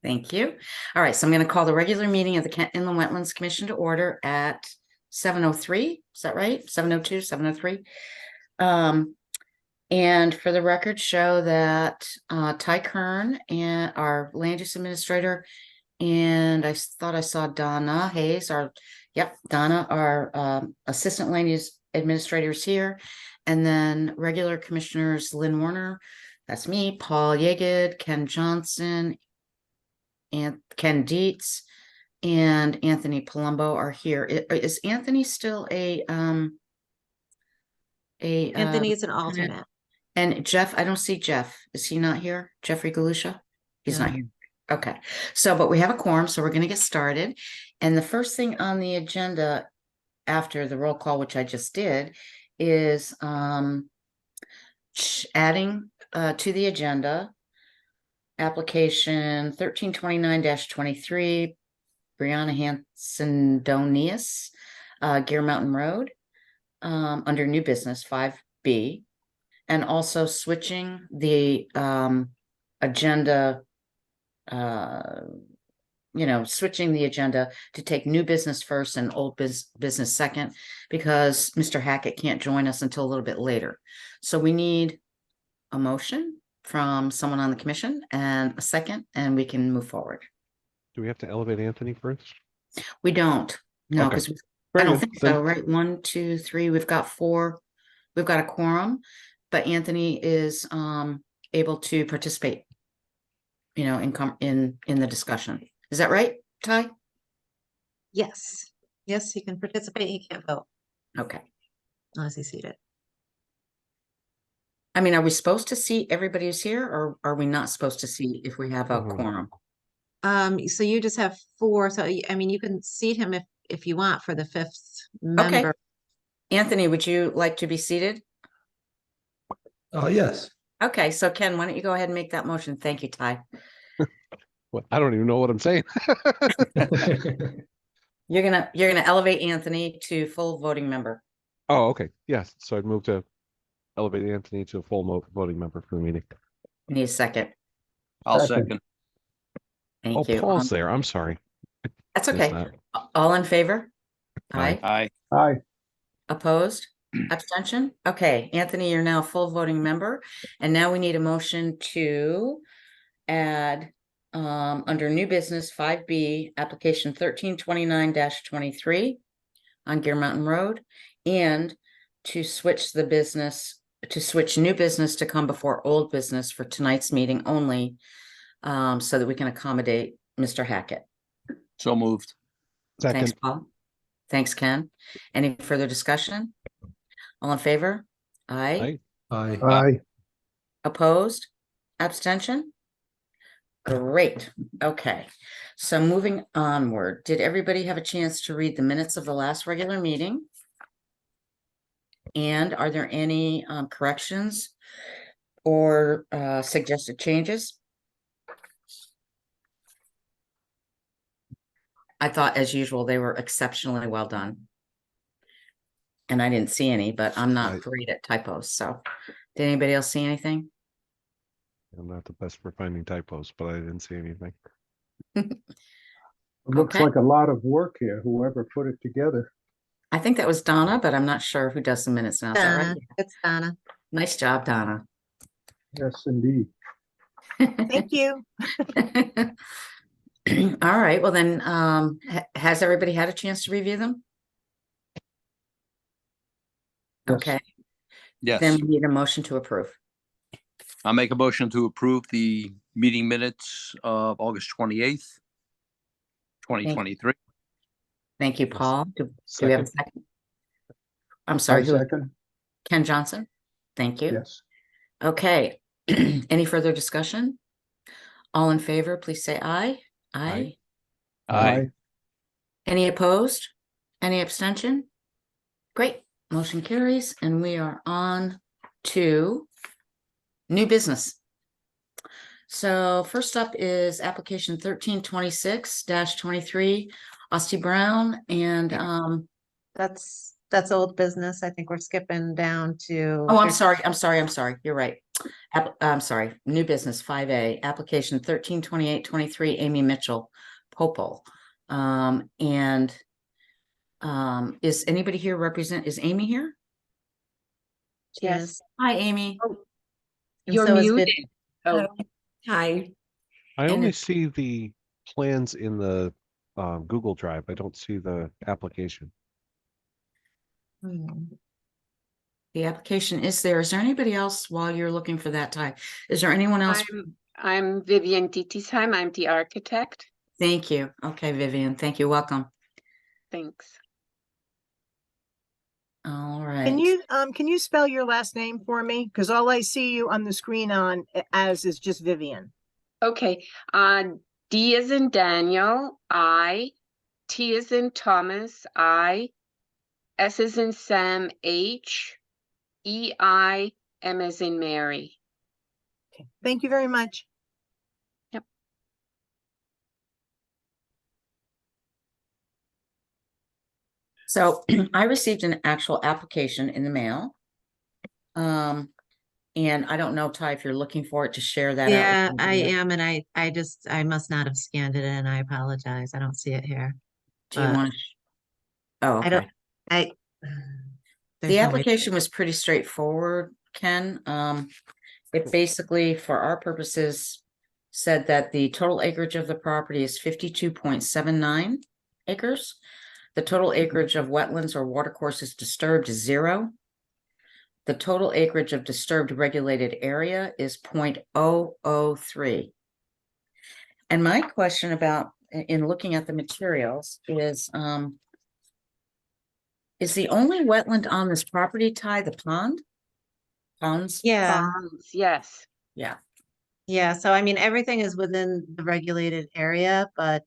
Thank you. All right, so I'm going to call the regular meeting of the Kent Inland Wetlands Commission to order at 7:03. Is that right? 7:02, 7:03. And for the record, show that Ty Kern and our land use administrator, and I thought I saw Donna Hayes, Donna, our assistant land use administrators here, and then regular commissioners Lynn Warner, that's me, Paul Yegid, Ken Johnson, and Ken Dietz, and Anthony Palumbo are here. Is Anthony still Anthony's an alternate. And Jeff, I don't see Jeff. Is he not here? Jeffrey Galusha? He's not here. Okay. So, but we have a quorum, so we're going to get started. And the first thing on the agenda after the roll call, which I just did, is adding to the agenda application 1329-23, Brianna Hanson Donius, Gear Mountain Road, under new business 5B. And also switching the agenda, switching the agenda to take new business first and old business second, because Mr. Hackett can't join us until a little bit later. So we need a motion from someone on the commission and a second, and we can move forward. Do we have to elevate Anthony first? We don't. No, because I don't think so, right? 1, 2, 3. We've got 4. We've got a quorum. But Anthony is able to participate, in the discussion. Is that right, Ty? Yes. Yes, he can participate. He can't vote. Okay. Unless he's seated. I mean, are we supposed to see everybody who's here, or are we not supposed to see if we have a quorum? So you just have 4. So I mean, you can seat him if you want for the 5th member. Okay. Anthony, would you like to be seated? Yes. Okay, so Ken, why don't you go ahead and make that motion? Thank you, Ty. Well, I don't even know what I'm saying. You're gonna elevate Anthony to full voting member. Oh, okay. Yes. So I'd move to elevate Anthony to a full voting member for the meeting. Need a second. I'll second. Thank you. Paul's there. I'm sorry. That's okay. All in favor? Aye. Aye. Opposed? Abstention? Okay, Anthony, you're now a full voting member. And now we need a motion to add under new business 5B, application 1329-23 on Gear Mountain Road, and to switch new business to come before old business for tonight's meeting only, so that we can accommodate Mr. Hackett. So moved. Second. Thanks, Paul. Thanks, Ken. Any further discussion? All in favor? Aye. Aye. Aye. Opposed? Abstention? Great. Okay. So moving onward, did everybody have a chance to read the minutes of the last regular meeting? And are there any corrections or suggested changes? I thought, as usual, they were exceptionally well done. And I didn't see any, but I'm not great at typos. So did anybody else see anything? I'm not the best for finding typos, but I didn't see anything. It looks like a lot of work here, whoever put it together. I think that was Donna, but I'm not sure who does the minutes now. Is that right? It's Donna. Nice job, Donna. Yes, indeed. Thank you. All right. Well, then, has everybody had a chance to review them? Yes. Okay. Yes. Then we need a motion to approve. I'll make a motion to approve the meeting minutes of August 28th, 2023. Thank you, Paul. Do we have a second? I'm sorry. Second. Ken Johnson. Thank you. Yes. Okay. Any further discussion? All in favor, please say aye. Aye. Aye. Any opposed? Any abstention? Great. Motion carries, and we are on to new business. So first up is application 1326-23, Austin Brown, and That's old business. I think we're skipping down to. oh, I'm sorry. You're right. I'm sorry, new business 5A, application 132823, Amy Mitchell, Popel. And is anybody here is Amy here? Yes. Hi, Amy. Oh, And you're so is muted. Viv- Oh, hi. I And only it's- see the plans in the Google Drive. I don't see the application. Hmm. The application is there. Is there anybody else while you're looking for that, Ty? Is there anyone else? I'm Vivian Dittisheim. I'm the architect. Thank you. Okay, Vivian, thank you. Welcome. Thanks. All right. Can you spell your last name for me? Because all I see you on the screen as is just Vivian. Okay. D is in Daniel, I, T is in Thomas, I, S is in Sam, H, E, I, M is in Mary. Okay. Thank you very much. So I received an actual application in the mail. And I don't know, Ty, if you're looking for it to share that. Yeah, out with I me. am, and I must not have scanned it in. I apologize. I don't see it here. Do you but want to? Oh, I don't, okay. I. there's The no way- application was pretty straightforward, Ken. It basically, for our purposes, said that the total acreage of the property is 52.79 acres. The total acreage of wetlands or watercourses disturbed is 0. The total acreage of disturbed regulated area is 0.003. And my question about, in looking at the materials is the only wetland on this property, Ty, the pond? Ponds? Yeah, Yes. Yeah. yeah. So I mean, everything is within the regulated area, but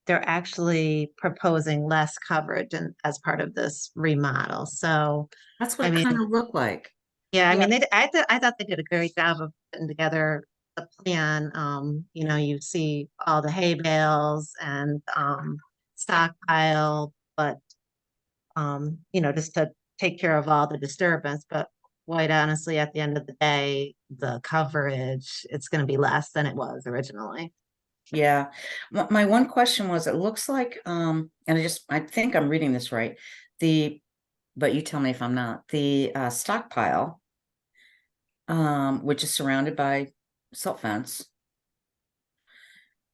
they're actually proposing less coverage and as part of this remodel. So That's what I it mean, kind of looked like. yeah, I Yeah. mean, I thought they did a great job of putting together the plan. You know, you see all the hay bales and stockpile, but you know, just to take care of all the disturbance. But quite honestly, at the end of the day, the coverage, it's going to be less than it was originally. Yeah. My one question was, it looks like, and I think I'm reading this right. But you tell me if I'm not, the stockpile, which is surrounded by silt fence.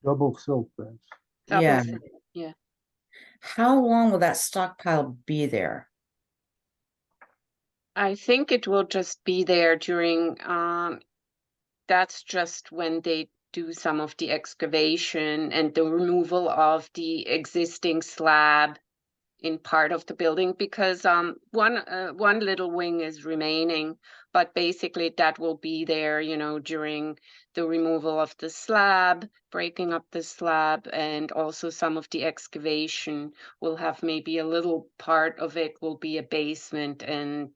Double silt fence. Double Yeah. silt, yeah. How long will that stockpile be there? I think it will just be there during, that's just when they do some of the excavation and the removal of the existing slab in part of the building, because one little wing is remaining, but basically that will be there, you know, during the removal of the slab, breaking up the slab, and also some of the excavation will have maybe a little part of it will be a basement. And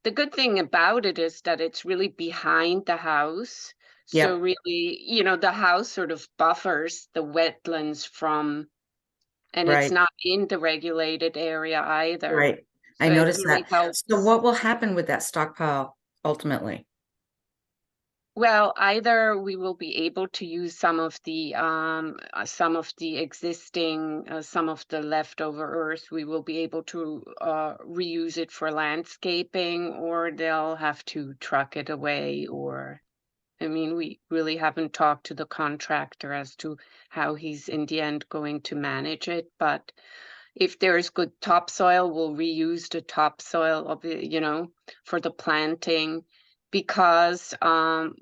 the good thing about it is that it's really behind the house. So Yep. really, you know, the house sort of buffers the wetlands from, and it's Right. not in the regulated area either. Right. I So it noticed really that. helps. So what will happen with that stockpile ultimately? Well, either we will be able to use some of the existing, some of the leftover earth, we will be able to reuse it for landscaping, or they'll have to truck it away. Or, I mean, we really haven't talked to the contractor as to how he's in the end going to manage it, but if there is good topsoil, we'll reuse the topsoil of it, you know, for the planting, because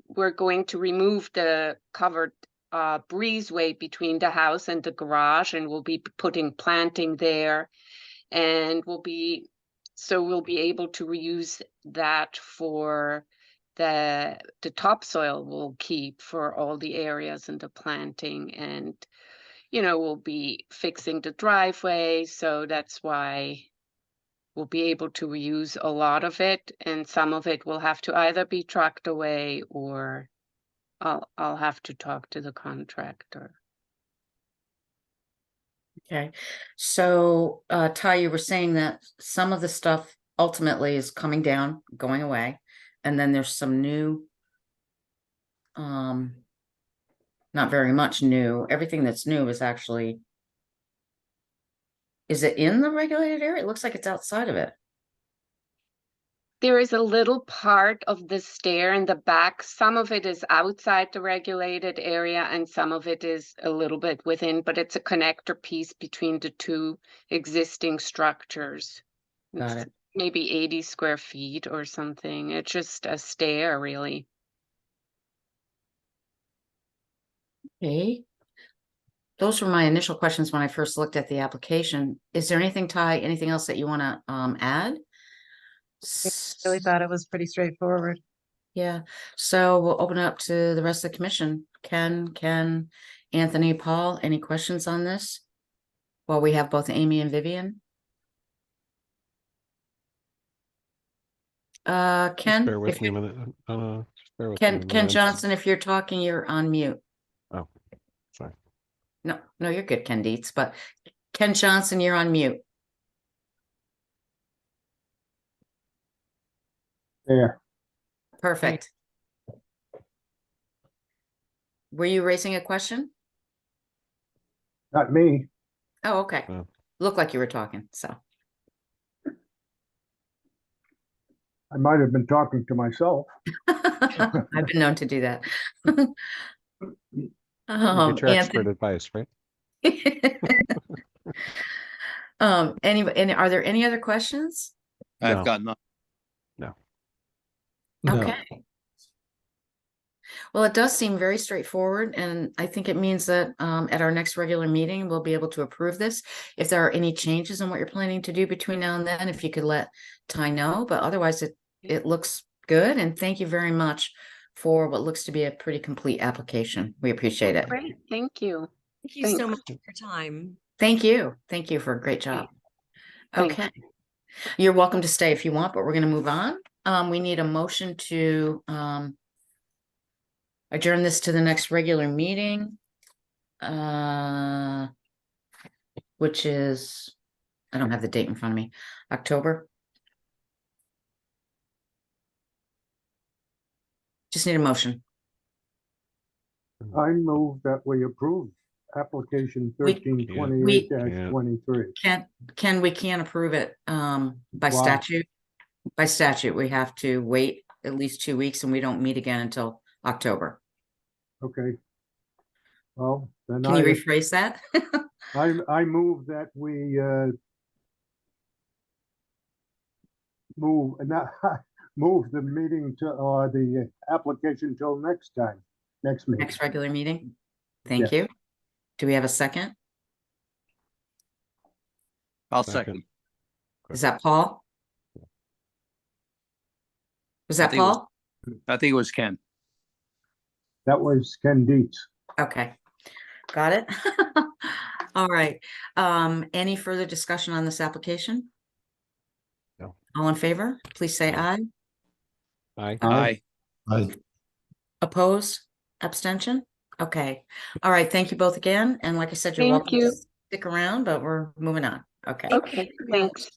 we're going to remove the covered breezeway between the house and the garage, and we'll be putting planting there, and we'll be able to reuse that for the topsoil we'll keep for all the areas and the planting. And you know, we'll be fixing the driveway, so that's why we'll be able to reuse a lot of it, and some of it will have to either be trucked away, or I'll have to talk to the contractor. Okay. So Ty, you were saying that some of the stuff ultimately is coming down, going away. And then there's some new, not very much new. Everything that's new is actually, is it in the regulated area? It looks like it's outside of it. There is a little part of the stair in the back. Some of it is outside the regulated area and some of it is a little bit within, but it's a connector piece between the two existing structures. Got It's it. maybe 80 square feet or something. It's just a stair, really. Okay. Those were my initial questions when I first looked at the application. Is there anything, Ty, anything else that you want to add? Really thought it was pretty straightforward. Yeah, so we'll open it up to the rest of the commission. Ken, Anthony, Paul, any questions on this? While we have both Amy and Vivian? Just Ken, bear with if me a you, minute. Just bear with me a Ken minute. Johnson, if you're talking, you're on mute. Oh, sorry. No, you're good, Ken Dietz, but Ken Johnson, you're on mute. There, Perfect. Were you raising a question? not me. Oh, okay. Oh. Looked like you were talking, so. I might have been talking to myself. I've been known to do that. You get your expert advice, right? And are there any other questions? I've No. got none. Okay. Well, it does seem very straightforward, and I think it means that at our next regular meeting, we'll be able to approve this. If there are any changes in what you're planning to do between now and then, if you could let Ty know, but otherwise it looks good, and thank you very much for what looks to be a pretty complete application. We appreciate it. Great, thank you. Thank you so Thanks. much for your time. Thank you. Thank you for a great job. Thanks. Okay. You're welcome to stay if you want, but we're going to move on. We need a motion to adjourn this to the next regular meeting, which is, I don't have the date in front of me, October. Just need a motion. I move that we approve application We- 1328-23. We can't approve it by Why? statute. By statute, we have to wait at least 2 weeks and we don't meet again until October. Okay. Well, then Can you rephrase that? I move that we move the meeting to, or the application till next time, next meeting. Next regular meeting? Thank Yeah. you. Do we have a second? I'll Second. second. Is that Paul? Was that think it was- Paul? I think it was Ken. That was Ken Dietz. Okay, got it. All right. Any further discussion on this application? No. All in favor, please say No. aye. Aye. Aye. Aye. Opposed, abstention? Okay. All right, thank you both again. And like I said, you're Thank welcome to you. stick around, but we're moving on. Okay. Okay, thanks.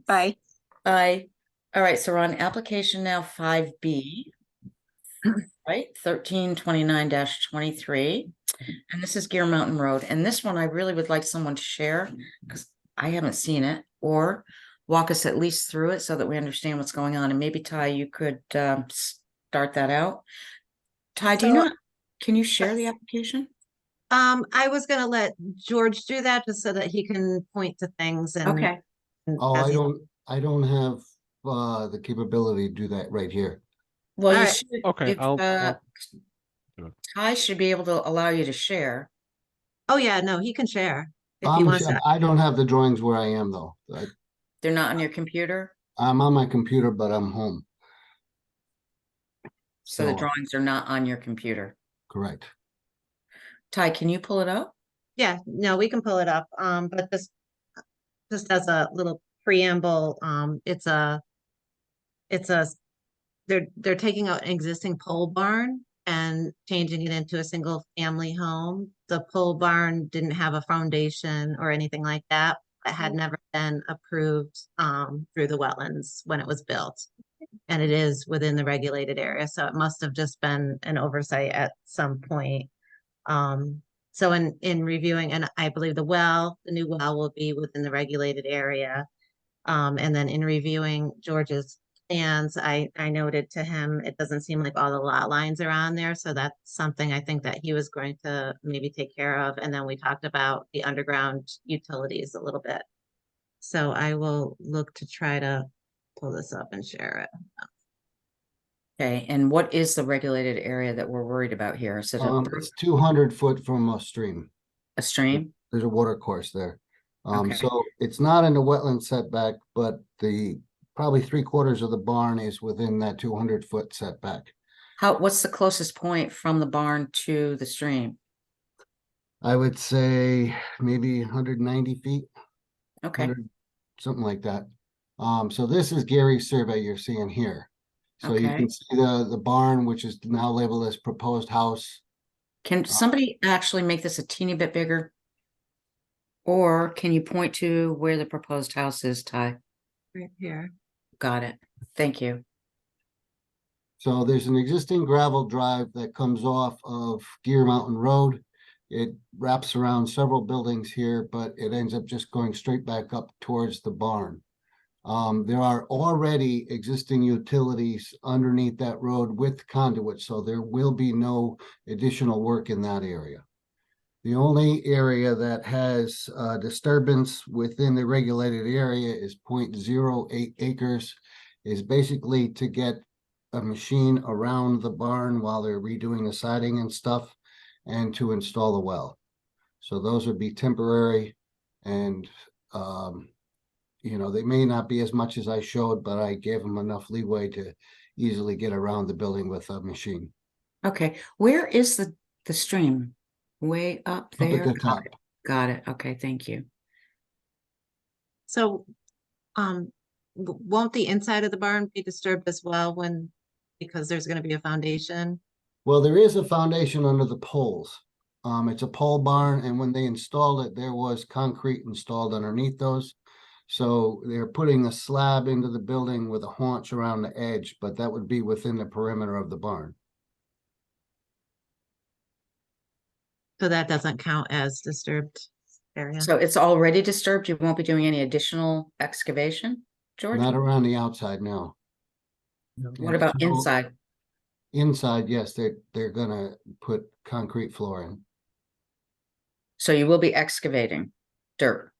Bye. Bye. All right, so we're on application now 5B. Right, 1329-23. And this is Gear Mountain Road. And this one I really would like someone to share because I haven't seen it, or walk us at least through it so that we understand what's going on. And maybe Ty, you could start that out. Ty, can you share the application? I was gonna let George do that just so that he can point to things and. Okay, and Oh, as I he- don't have the capability to do that right here. well, All you right. should. Okay, if, I'll do it. Ty should be able to allow you to share. Oh, yeah, no, he can share if he wants to. I don't have the drawings where I am though. They're not on your computer, I'm on my computer, but I'm home. so the So, drawings are not on your computer. correct. Ty, can you pull it up? Yeah, no, we can pull it up. But just as a little preamble, they're taking out an existing pole barn and changing it into a single family home. The pole barn didn't have a foundation or anything like that. It had never been approved through the wetlands when it was built. And it is within the regulated area, so it must have just been an oversight at some point. So in reviewing, and I believe the new well will be within the regulated area. And then in reviewing George's plans, I noted to him, it doesn't seem like all the lot lines are on there, so that's something I think that he was going to maybe take care of. And then we talked about the underground utilities a little bit. So I will look to try to pull this up and share it. Okay, and what is the regulated area that we're worried about here? Is it It's 200 foot from a stream. a stream? There's a water course there. Okay. So it's not in the wetland setback, but probably 3/4 of the barn is within that 200 foot setback. What's the closest point from the barn to the stream? I would say maybe 190 feet, Okay, 100, something like that. So this is Gary's survey you're seeing here. So you Okay. can see the barn, which is now labeled as proposed house. can somebody actually make this a teeny bit bigger? Or can you point to where the proposed house is, Ty? Right here. Got it. Thank you. So there's an existing gravel drive that comes off of Gear Mountain Road. It wraps around several buildings here, but it ends up just going straight back up towards the barn. There are already existing utilities underneath that road with conduit, so there will be no additional work in that area. The only area that has disturbance within the regulated area is 0.08 acres, is basically to get a machine around the barn while they're redoing the siding and stuff, and to install the well. So those would be temporary, and they may not be as much as I showed, but I gave them enough leeway to easily get around the building with a machine. Okay, where is the stream? Way up Up there? at the top. Got it. Okay, thank you. So, won't the inside of the barn be disturbed as well because there's gonna be a foundation? Well, there is a foundation under the poles. It's a pole barn, and when they installed it, there was concrete installed underneath those. So they're putting a slab into the building with a haunch around the edge, but that would be within the perimeter of the barn. So that doesn't count as disturbed area? So it's already disturbed. You won't be doing any additional excavation, George? Not around the outside, no. What about So inside? inside, yes, they're gonna put concrete floor in. So you will be excavating dirt.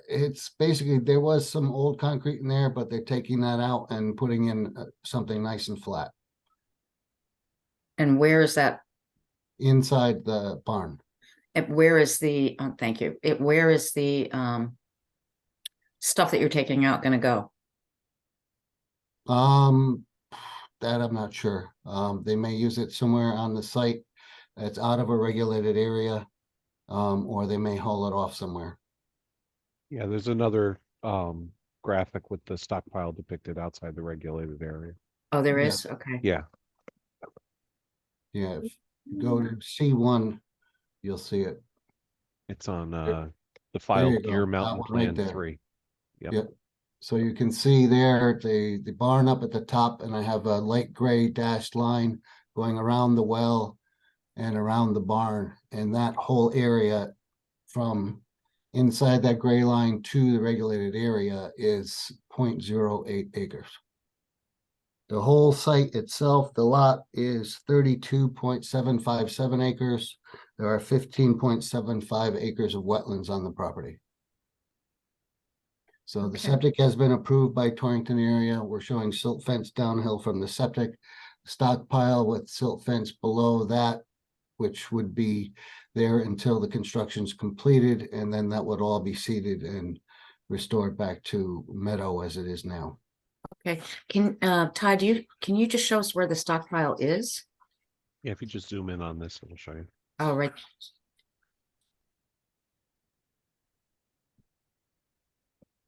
It's basically, there was some old concrete in there, but they're taking that out and putting in something nice and flat And where is that? inside the barn. Where is the, thank you. Where is the stuff that you're taking out going to go? That I'm not sure. They may use it somewhere on the site that's out of a regulated area, or they may haul it off somewhere. Yeah, there's another graphic with the stockpile depicted outside the regulated area. Oh, there Yeah. is? Okay. Yeah, Yeah, if you go to C1, you'll see it. it's on the file you go, Gear that Mountain one right Plan there. 3. Yep. Yep. So you can see there the barn up at the top, and I have a light gray dashed line going around the well and around the barn, and that whole area from inside that gray line to the regulated area is 0.08 acres. The whole site itself, the lot is 32.757 acres. There are 15.75 acres of wetlands on the property. So the Okay. septic has been approved by Torrington area. We're showing silt fence downhill from the septic, stockpile with silt fence below that, which would be there until the construction's completed, and then that would all be seeded and restored back to meadow as it is now. Okay. Ty, can you just show us where the stockpile is? Yeah, if you just zoom in on this, it'll show you. Oh, right.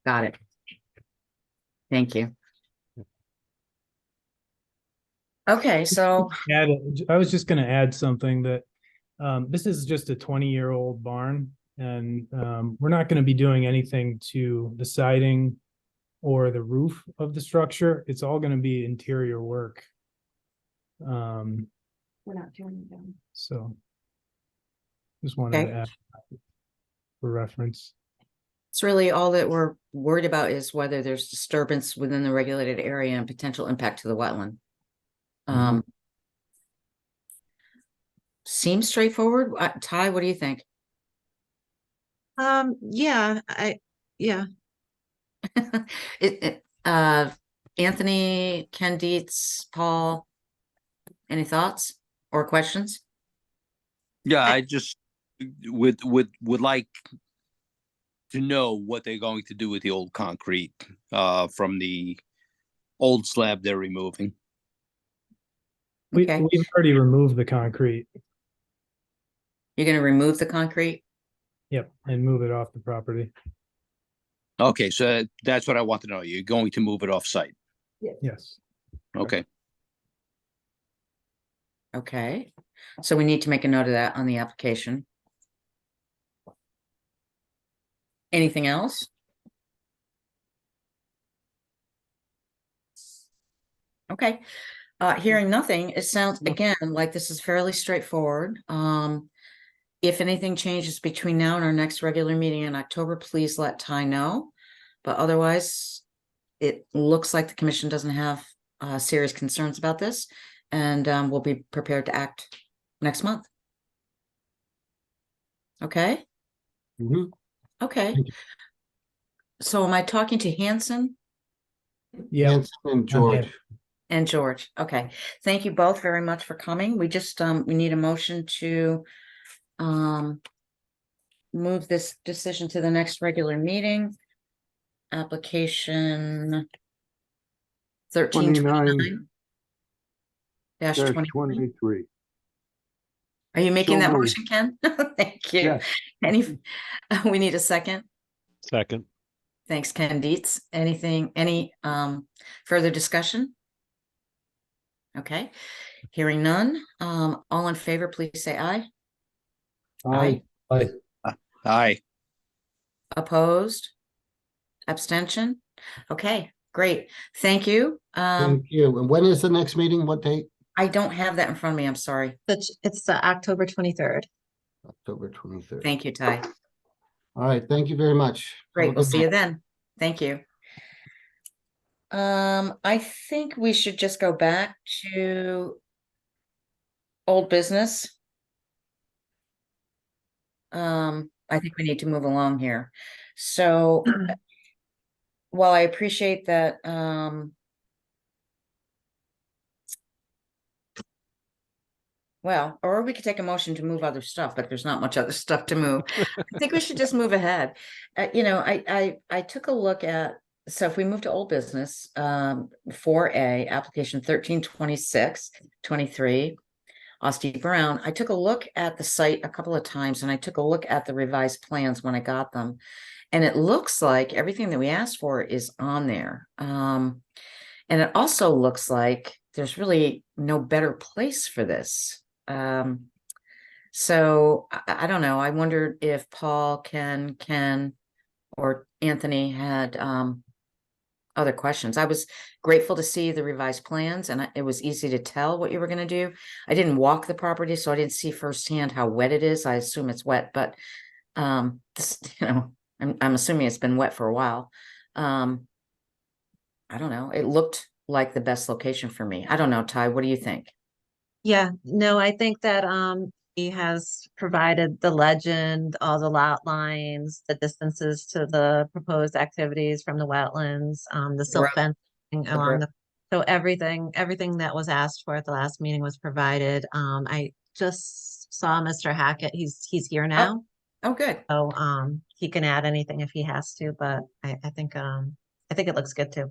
Got it. Thank you. Okay, so I was just gonna add something that this is just a 20-year-old barn, and we're not gonna be doing anything to the siding or the roof of the structure. It's all gonna be interior work. We're not doing them. So. Just wanted to Okay. add for reference. It's really all that we're worried about is whether there's disturbance within the regulated area and potential impact to the wetland. Seems straightforward. Ty, what do you think? Yeah, yeah. Anthony, Ken Dietz, Paul, any thoughts or questions? Yeah, I just would like to know what they're going to do with the old concrete from the old slab they're removing. Okay. We've already removed the concrete. You're gonna remove the concrete? Yep, and move it off the property. Okay, so that's what I want to know. You're going to move it off site. Yes. Okay. Okay, so we need to make a note of that on the application. Anything else? Okay, hearing nothing, it sounds again like this is fairly straightforward. If anything changes between now and our next regular meeting in October, please let Ty know. But otherwise, it looks like the commission doesn't have serious concerns about this, and we'll be prepared to act next month. Okay? Mhm. Okay. Thank you. So am I talking to Hanson Yeah. Hanson and George. and George? Okay. Thank you both very much for coming. We just we need a motion to move this decision to the next regular meeting. Application 1329 dash 20. 23. Are you making So that moved. motion, Ken? Thank you. Yes. Any, we need a second. Second. Thanks, Ken Dietz. Any further discussion? Okay, hearing none. All in favor, please say aye. Aye. Aye. Opposed? Abstention? Okay, great. Thank you. Thank you. And when is the next meeting? What date? I don't have that in front of me. I'm sorry. It's the October 23rd. October 23rd. Thank you, Ty. All right. Thank you very much. Have a Great. We'll good see night. you then. Thank you. I think we should just go back to old business. I think we need to move along here. So while I appreciate that, well, or we could take a motion to move other stuff, but there's not much other stuff to move. I think we should just move ahead. I took a look at, so if we move to old business, 4A, application 1326-23, Austin Brown, I took a look at the site a couple of times and I took a look at the revised plans when I got them. And it looks like everything that we asked for is on there. And it also looks like there's really no better place for this. So I don't know. I wondered if Paul, Ken, or Anthony had other questions. I was grateful to see the revised plans, and it was easy to tell what you were going to do. I didn't walk the property, so I didn't see firsthand how wet it is. I assume it's wet, but this, I'm assuming it's been wet for a while. I don't know. It looked like the best location for me. I don't know, Ty, what do you think? Yeah, no, I think that he has provided the legend, all the lot lines, the distances to the proposed activities from the wetlands, the silt Brook. fencing along the, so everything that was asked for at the last meeting was provided. I just saw Mr. Hackett. He's here now. Oh, good. So he can add anything if he has to, but I think it looks good too.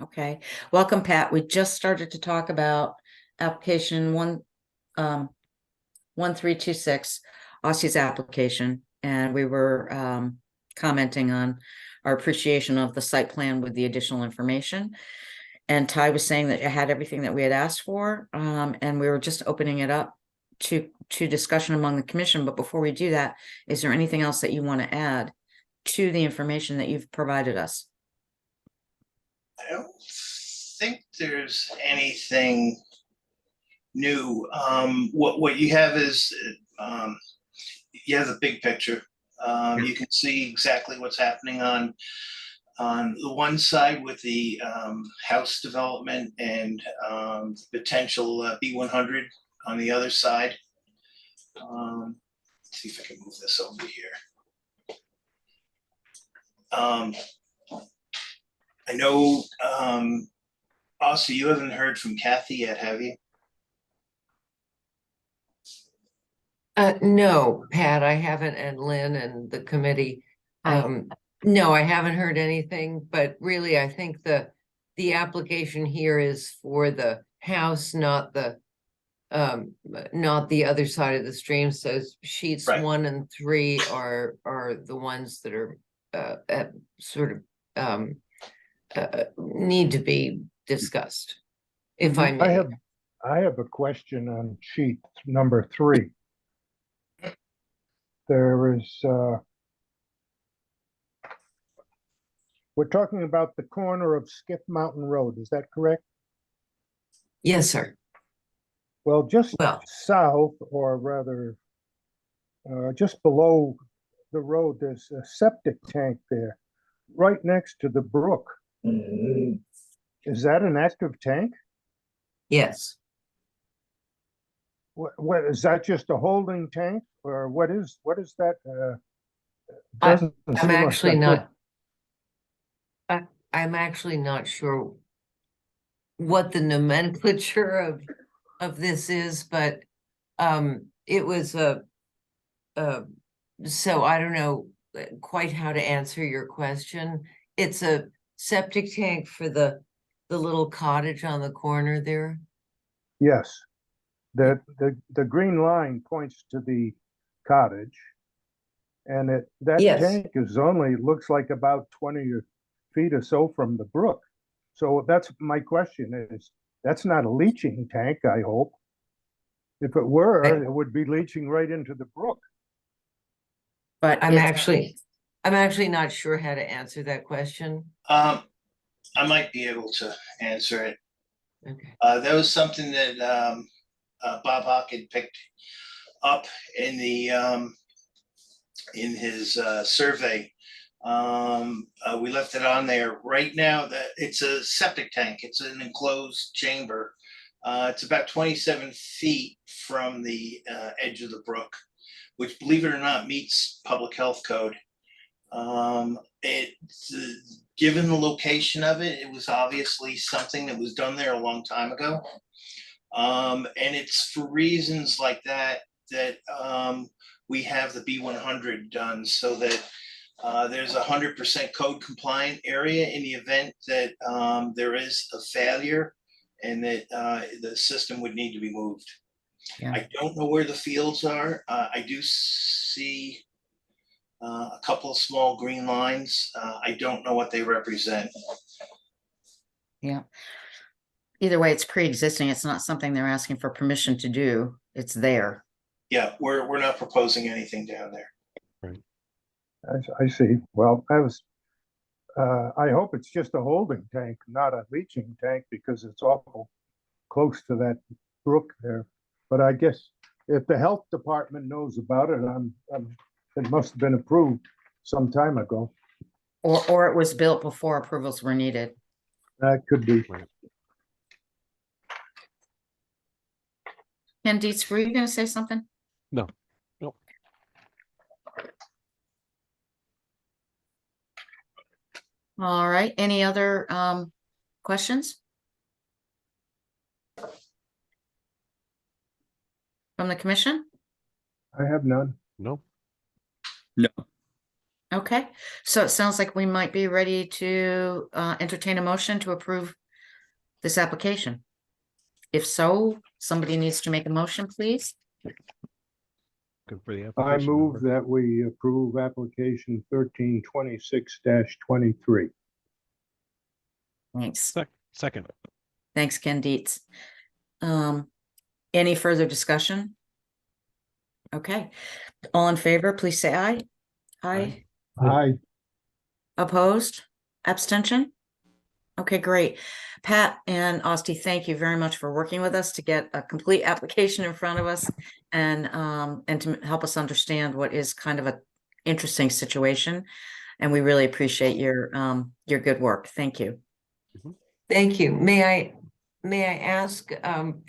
Okay. Welcome, Pat. We just started to talk about application 1326, Aussie's application, and we were commenting on our appreciation of the site plan with the additional information. And Ty was saying that it had everything that we had asked for, and we were just opening it up to discussion among the commission. But before we do that, is there anything else that you want to add to the information that you've provided us? I don't think there's anything new. What you have is, you have the big picture. You can see exactly what's happening on the one side with the house development and potential B100 on the other side. Let's see if I can move this over here. I know, also, you haven't heard from Kathy yet, have you? No, Pat, I haven't, and Lynn and the committee. Hi. No, I haven't heard anything, but really, I think the application here is for the house, not the other side of the stream. So sheets Right. 1 and 3 are the ones that are sort of need to be discussed, if I may. I have a question on sheet number 3. There is, we're talking about the corner of Skiff Mountain Road, is that correct? Yes, sir. Well, just Well, south, or rather, just below the road, there's a septic tank there, right next to the brook. Is that an active tank? yes. What is that, just a holding tank, or what is that? I'm Doesn't seem actually like not. I'm actually not sure what the nomenclature of this is, but it was so I don't know quite how to answer your question. It's a septic tank for the little cottage on the corner there. Yes, the green line points to the cottage. And that Yes. tank is only, looks like about 20 feet or so from the brook. So that's my question is, that's not a leaching tank, I hope. If it were, Right. it would be leaching right into the brook. But I'm it's, actually not sure how to answer that question. I might be able to answer it. Okay. That was something that Bob Hawk had picked up in his survey. We left it on there. Right now, that it's a septic tank. It's an enclosed chamber. It's about 27 feet from the edge of the brook, which, believe it or not, meets public health code. Given the location of it, it was obviously something that was done there a long time ago. And it's for reasons like that we have the B100 done, so that there's 100% code compliant area in the event that there is a failure and that the system would need to be moved. Yeah. I don't know where the fields are. I do see a couple of small green lines. I don't know what they represent. yeah. Either way, it's pre-existing. It's not something they're asking for permission to do. It's there. Yeah, we're not proposing anything down there. I see. Well, I hope it's just a holding tank, not a leaching tank, because it's awful close to that brook there. But I guess if the health department knows about it, it must have been approved some time ago. Or it was built before approvals were needed. That could be. Ken Dietz, were you gonna say something? No. All right, any other questions? From the commission? I have none. No. Okay, so it sounds like we might be ready to entertain a motion to approve this application. If so, somebody needs to make a motion, please. Good for the I application move number. that we approve application 1326-23. Thanks. Second. Thanks, Ken Dietz. Any further discussion? Okay, all in favor, please say aye. Aye. Aye. Opposed? Abstention? Okay, great. Pat and Austin, thank you very much for working with us to get a complete application in front of us and to help us understand what is kind of a interesting situation. And we really appreciate your good work. Thank you. Thank you. May I ask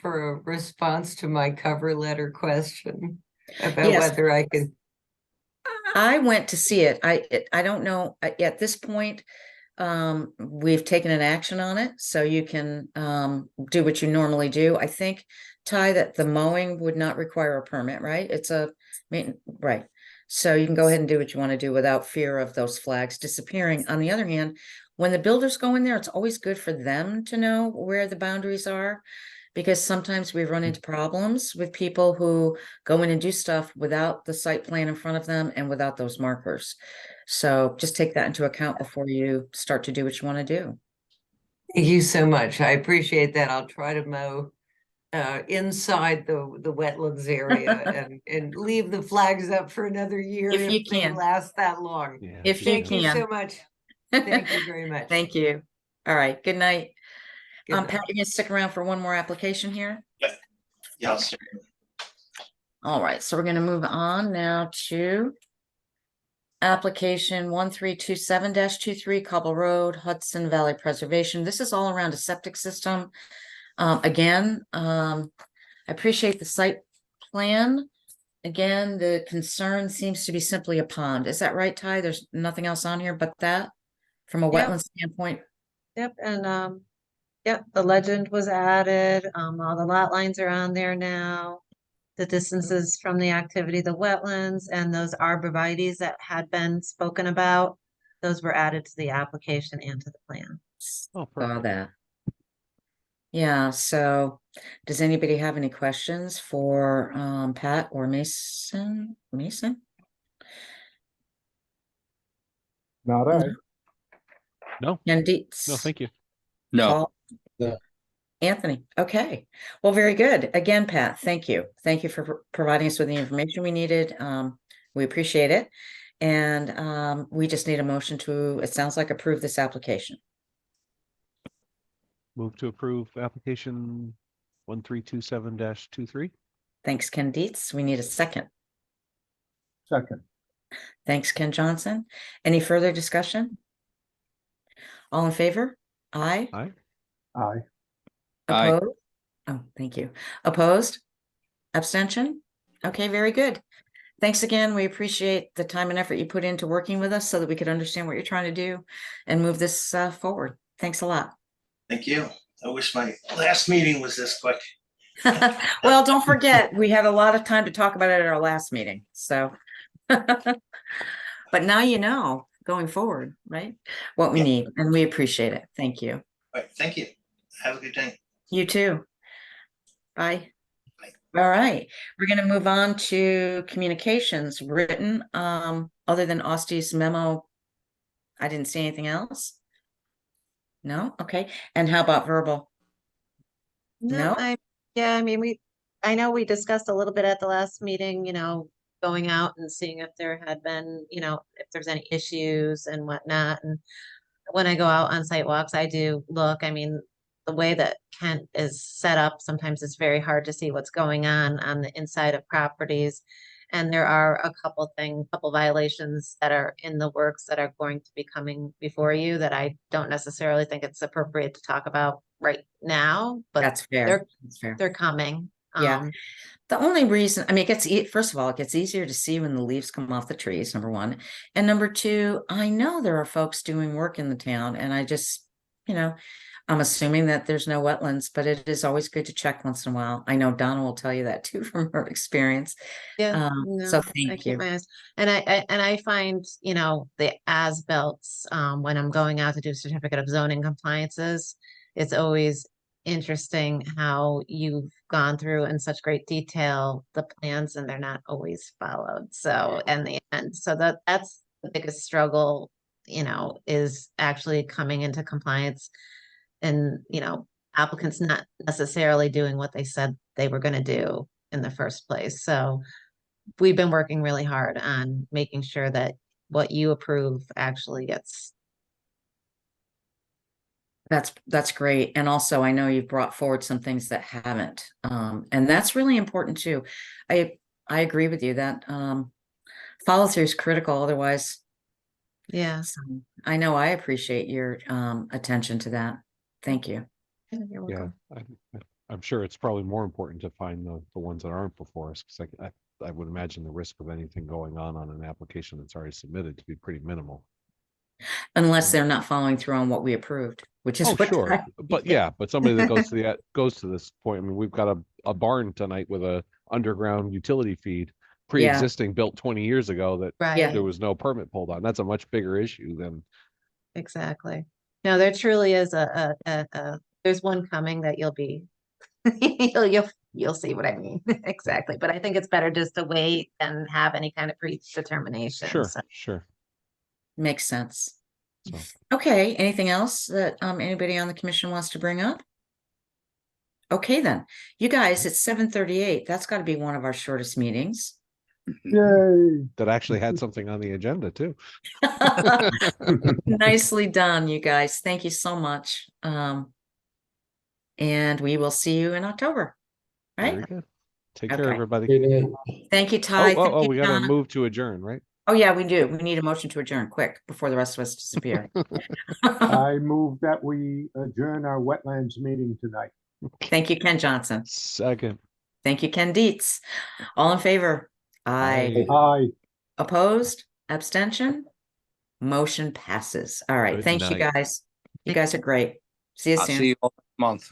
for a response to my cover letter question about Yes. whether I can? I went to see it. I don't know at this point. We've taken an action on it, so you can do what you normally do. I think, Ty, that the mowing would not require a permit, right? Right. So you can go ahead and do what you want to do without fear of those flags disappearing. On the other hand, when the builders go in there, it's always good for them to know where the boundaries are, because sometimes we run into problems with people who go in and do stuff without the site plan in front of them and without those markers. So just take that into account before you start to do what you want to do. Thank you so much. I appreciate that. I'll try to mow inside the wetlands area and leave the flags up for another year If you if they can. last that long. Yeah. If you Thank you can. so much. Thank you very much. Thank you. All right. Good night. Good Pat, night. you're gonna stick around for one more application here? Yeah, I'll see. All right, so we're gonna move on now to application 1327-23 Cobble Road, Hudson Valley Preservation. This is all around a septic system. Again, I appreciate the site plan. Again, the concern seems to be simply a pond. Is that right, Ty? There's nothing else on here but that from a Yep. wetland standpoint? Yep, and yep, the legend was added, all the lot lines are on there now. The distances from the activity, the wetlands, and those arborvitaes that had been spoken about, those were added to the application and to the plan. Oh, Saw perfect. that. Yeah, so does anybody have any questions for Pat or Mason? Mason? Not I. No, And Dietz? no, thank you. No, Paul? Anthony, okay. Well, very good. Again, Pat, thank you. Thank you for providing us with the information we needed. We appreciate it. And we just need a motion to, it sounds like, approve this application. Move to approve application 1327-23. Thanks, Ken Dietz. We need a second. Second. Thanks, Ken Johnson. Any further discussion? All in favor? Aye. Aye. Aye. Aye. Opposed? Oh, thank you. Opposed? Abstention? Okay, very good. Thanks again. We appreciate the time and effort you put into working with us so that we could understand what you're trying to do and move this forward. Thanks a lot. Thank you. I wish my last meeting was this quick. Well, don't forget, we had a lot of time to talk about it at our last meeting, so. But now you know, going forward, right, what we Yeah. need, and we appreciate it. Thank you. All right, thank you. Have a good day. You too. Bye. Bye. All right, we're gonna move on to communications written, other than Austy's memo. I didn't see anything else. No, okay, and how about verbal? No? Yeah, I mean, I know we discussed a little bit at the last meeting, going out and seeing if there had been, if there's any issues and whatnot. And when I go out on site walks, I do look, I mean, the way that Kent is set up, sometimes it's very hard to see what's going on the inside of properties. And there are a couple violations that are in the works that are going to be coming before you that I don't necessarily think it's appropriate to talk about right now, but That's fair. they're That's fair. they're coming. Yeah. The only reason, I mean, first of all, it gets easier to see when the leaves come off the trees, number one. And number two, I know there are folks doing work in the town, and I just, I'm assuming that there's no wetlands, but it is always good to check once in a while. I know Donna will tell you that too from her experience. Yeah, So I thank keep you. my eyes. And I find, the as-built, when I'm going out to do certificate of zoning compliances, it's always interesting how you've gone through in such great detail the plans and they're not always followed. So, and the end, so that's the biggest struggle, is actually coming into compliance and, applicants not necessarily doing what they said they were going to do in the first place. So we've been working really hard on making sure that what you approve actually gets. That's great. And also I know you've brought forward some things that haven't. And that's really important too. I agree with you that follow through is critical. Otherwise, Yeah. I know I appreciate your attention to that. Thank you. You're Yeah, welcome. I'm sure it's probably more important to find the ones that aren't before us, because I would imagine the risk of anything going on an application that's already submitted to be pretty minimal. Unless they're not following through on what we approved, which is Oh, what sure, I- but yeah, but somebody that goes to this point, I mean, we've got a barn tonight with a underground utility feed, pre-existing, built 20 years ago, that Right. there was no permit pulled on. That's a much bigger issue than, Exactly. No, there truly is there's one coming that you'll be, you'll see what I mean. Exactly. But I think it's better just to wait and have any kind of predetermination. sure, So, sure. Makes sense. So, Okay, anything else that anybody on the commission wants to bring up? Okay, then. You guys, it's 7:38. That's got to be one of our shortest meetings. Yay. that actually had something on the agenda too. Nicely done, you guys. Thank you so much. And we will see you in October. Very Right? good. Take care, Okay. everybody. Thank you, Ty. Thank you, We got to Donna. move to adjourn, right? Oh, yeah, we do. We need a motion to adjourn quick before the rest of us disappear. I move that we adjourn our wetlands meeting tonight. Thank you, Ken Johnson. Second. Thank you, Ken Dietz. All in favor? Aye. Aye. Opposed? Abstention? Motion passes. All right. Good Thank you, night. guys. You guys are great. See you I'll soon. see you all next month.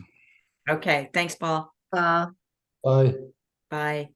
Okay. Thanks, Paul. uh, Bye. Bye.